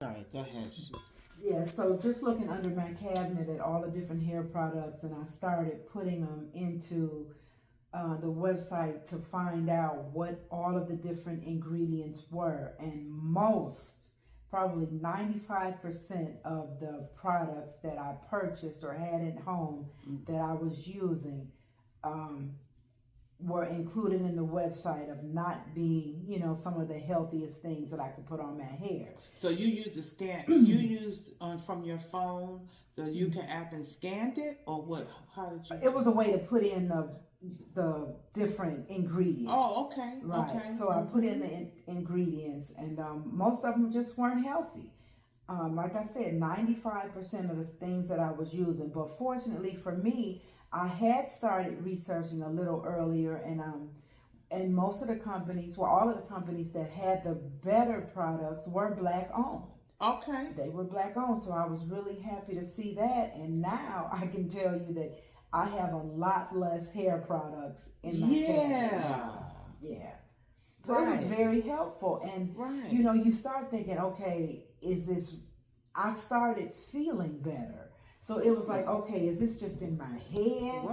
Sorry, go ahead. Yeah, so just looking under my cabinet at all the different hair products, and I started putting them into the website to find out what all of the different ingredients were. And probably 95% of the products that I purchased or had at home that I was using um, were included in the website of not being, some of the healthiest things that I could put on my hair. So you used the scan. You used from your phone the UK app and scanned it, or what? How did you? It was a way to put in the different ingredients. Oh, okay. Right. Okay. So I put in the ingredients, and most of them just weren't healthy. Like I said, 95% of the things that I was using. But fortunately for me, I had started researching a little earlier, and most of the companies, well, all of the companies that had the better products were black owned. Okay. They were black owned, so I was really happy to see that. And now I can tell you that I have a lot less hair products in my cabinet. Yeah. So it was very helpful. And, you start thinking, okay, I started feeling better. So it was like, okay, is this just in my head?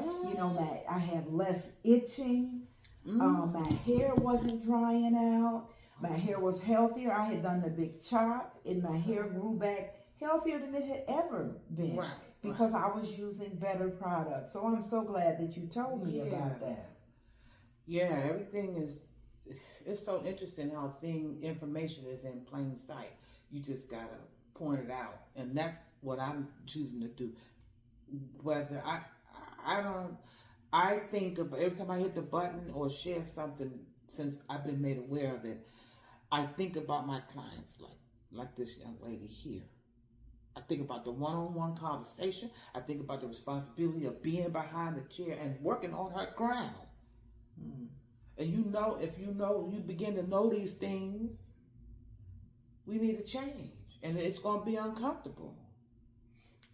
I have less itching. My hair wasn't drying out. My hair was healthier. I had done the big chop, and my hair grew back healthier than it had ever been because I was using better products. So I'm so glad that you told me about that. Yeah, everything it's so interesting how information is in plain sight. You just gotta point it out, and that's what I'm choosing to do. Whether I think of every time I hit the button or share something, since I've been made aware of it, I think about my clients like this young lady here. I think about the one-on-one conversation. I think about the responsibility of being behind the chair and working on her crown. And if you begin to know these things, we need to change. And it's going to be uncomfortable.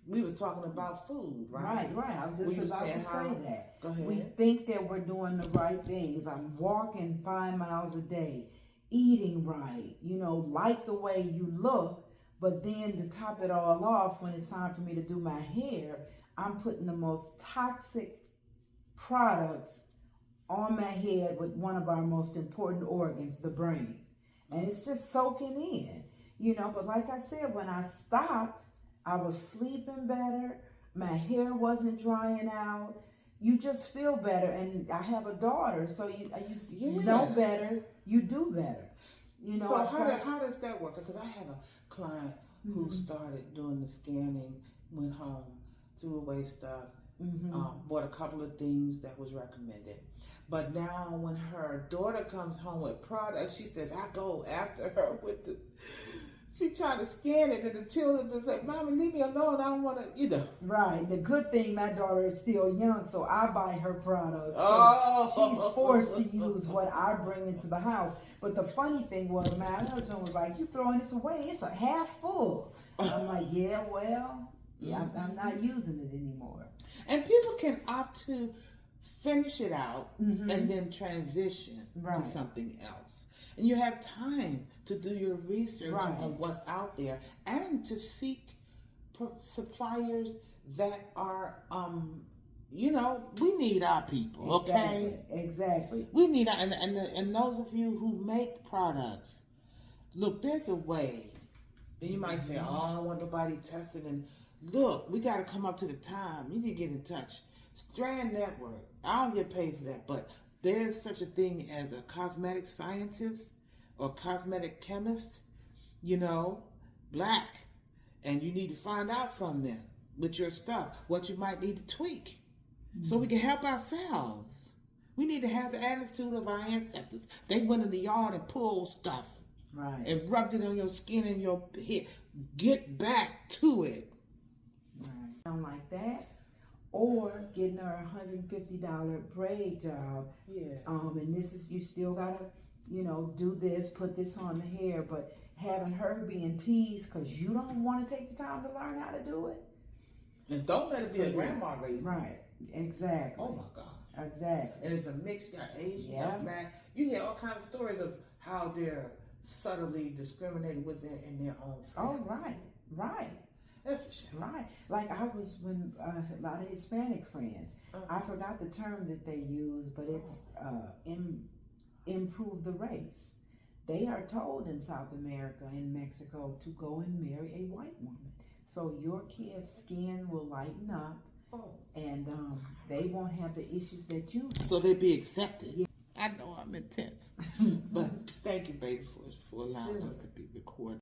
We was talking about food, right? Right. I was just about to say that. Go ahead. We think that we're doing the right things. I'm walking 5 miles a day, eating right, like the way you look. But then to top it all off, when it's time for me to do my hair, I'm putting the most toxic products on my head with one of our most important organs, the brain. And it's just soaking in, But like I said, when I stopped, I was sleeping better. My hair wasn't drying out. You just feel better. And I have a daughter, so you know better, you do better. So how does that work? Because I have a client who started doing the scanning, went home, threw away stuff, bought a couple of things that was recommended. But now when her daughter comes home with products, she says, I go after her with she trying to scan it, and the children just say, Mommy, leave me alone. I don't want to, Right. The good thing, my daughter is still young, so I buy her products. She's forced to use what I bring into the house. But the funny thing was, my husband was like, you throwing this away? It's a half full. I'm like, I'm not using it anymore. And people can opt to finish it out and then transition to something else. And you have time to do your research on what's out there and to seek suppliers that are, we need our people, okay? Exactly. We need, and those of you who make products, look, there's a way. And you might say, oh, I don't want nobody testing. And look, we got to come up to the time. You need to get in touch. Strand Network. I don't get paid for that, but there's such a thing as a cosmetic scientist or cosmetic chemist, black. And you need to find out from them with your stuff what you might need to tweak so we can help ourselves. We need to have the attitude of our ancestors. They went in the yard and pulled stuff and rubbed it on your skin and your hair. Get back to it. Right. Like that. Or getting her $150 braid job. Yeah. And this is, you still gotta, do this, put this on the hair, but having her being teased because you don't want to take the time to learn how to do it. And don't let it be a grandma raising. Right. Exactly. Oh my God. Exactly. And it's a mix. You got Asian, you got black. You hear all kinds of stories of how their subtly discriminated within in their own family. Oh, right. That's a shame. Right. Like I was when a lot of Hispanic friends, I forgot the term that they use, but it's improve the race. They are told in South America and Mexico to go and marry a white woman. So your kid's skin will lighten up, and they won't have the issues that you have. So they be accepted. Yeah. I know I'm intense, but thank you, baby, for allowing us to be recorded.